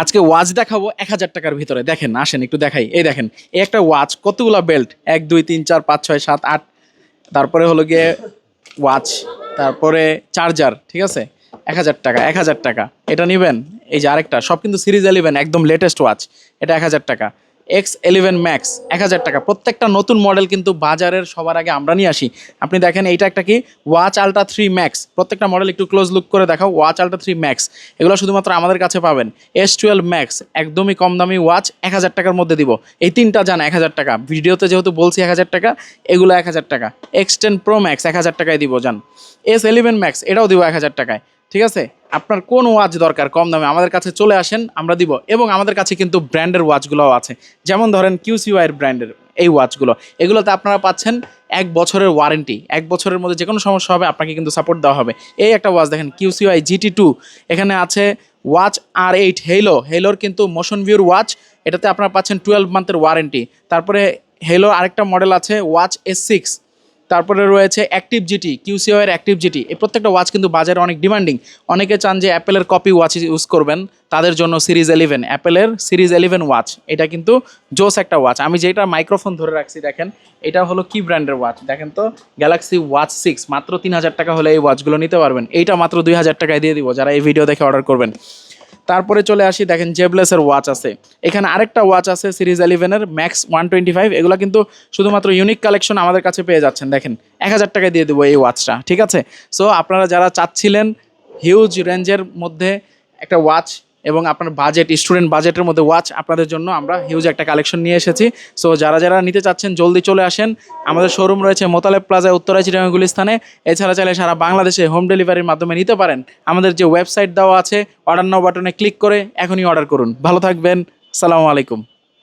আজকে ওয়াচ দেখাবো 1000 টাকার ভিতরে। দেখেন, আসেন একটু দেখাই। এই দেখেন, এই একটা ওয়াচ কতগুলা বেল্ট, 1 2 3 4 5 6 7 8, তারপরে হলো গিয়ে ওয়াচ, তারপরে চার্জার, ঠিক আছে। 1000 টাকা, 1000 টাকা। এটা নেবেন। এই যে আরেকটা, সব কিন্তু সিরিজ 11 একদম লেটেস্ট ওয়াচ। এটা 1000 টাকা। X11 Max 1000 টাকা। প্রত্যেকটা নতুন মডেল কিন্তু বাজারের সবার আগে আমরা নিয়ে আসি। আপনি দেখেন এইটা একটা কি, ওয়াচ আলট্রা 3 ম্যাক্স। প্রত্যেকটা মডেল একটু ক্লোজ লুক করে দেখাও। ওয়াচ আলট্রা 3 ম্যাক্স, এগুলো শুধুমাত্র আমাদের কাছে পাবেন। S12 Max একদমই কম দামি ওয়াচ, 1000 টাকার মধ্যে দিব। এই তিনটা জান 1000 টাকা। ভিডিওতে যেহেতু বলছি 1000 টাকা, এগুলো 1000 টাকা। X10 Pro Max 1000 টাকায় দিব জান। S11 Max এটাও দিব 1000 টাকায়। ঠিক আছে, আপনার কোন ওয়াচ দরকার কম দামে, আমাদের কাছে চলে আসেন, আমরা দিব। এবং আমাদের কাছে কিন্তু ব্র্যান্ডের ওয়াচগুলোও আছে, যেমন ধরেন QCY এর ব্র্যান্ডের এই ওয়াচগুলো। এগুলোতে আপনারা পাচ্ছেন 1 বছরের ওয়ারেন্টি। 1 বছরের মধ্যে যে কোনো সমস্যা হবে আপনাকে কিন্তু সাপোর্ট দেওয়া হবে। এই একটা ওয়াচ দেখেন, QCY GT2। এখানে আছে ওয়াচ R8 হেলোর কিন্তু মোশন ভিউর ওয়াচ। এটাতে আপনারা পাচ্ছেন 12 মান্থের ওয়ারেন্টি। তারপরে হেলোর আরেকটা মডেল আছে ওয়াচ S6। তারপরে রয়েছে অ্যাক্টিভ জিটি, QCY এর অ্যাক্টিভ জিটি। এই প্রত্যেকটা ওয়াচ কিন্তু বাজারে অনেক ডিমান্ডিং। অনেকে চান যে অ্যাপেলের কপি ওয়াচ ইউজ করবেন, তাদের জন্য সিরিজ 11, অ্যাপেলের সিরিজ 11 ওয়াচ। এটা কিন্তু জোস একটা ওয়াচ। আমি যেটা মাইক্রোফোন ধরে রাখছি দেখেন, এটা হলো কি ব্র্যান্ডের ওয়াচ দেখেন তো, গ্যালাক্সি ওয়াচ 6। মাত্র 3000 টাকা হলে এই ওয়াচগুলো নিতে পারবেন। এইটা মাত্র 2000 টাকায় দিয়ে দিব যারা এই ভিডিও দেখে অর্ডার করবেন। তারপরে চলে আসি, দেখেন জেবলেসের ওয়াচ আছে। এখানে আরেকটা ওয়াচ আছে সিরিজ 11 ম্যাক্স 125। এগুলো কিন্তু শুধুমাত্র ইউনিক কালেকশন আমাদের কাছে পেয়ে যাচ্ছেন। দেখেন 1000 টাকায় দিয়ে দেবো এই ওয়াচটা, ঠিক আছে। সো আপনারা যারা চাচ্ছিলেন হিউজ রেঞ্জের মধ্যে একটা ওয়াচ এবং আপনার বাজেট, স্টুডেন্ট বাজেটের মধ্যে ওয়াচ, আপনাদের জন্য আমরা হিউজ একটা কালেকশন নিয়ে এসেছি। সো যারা যারা নিতে চাচ্ছেন জলদি চলে আসেন। আমাদের শোরুম রয়েছে মোতালেব প্লাজায়, উত্তরা চিটাগাং গুলিস্তানে। এছাড়া চাইলে সারা বাংলাদেশে হোম ডেলিভারির মাধ্যমে নিতে পারেন। আমাদের যে ওয়েবসাইট দেওয়া আছে, অর্ডার নাও বাটনে ক্লিক করে এখনই অর্ডার করুন। ভালো থাকবেন। আসসালামু আলাইকুম।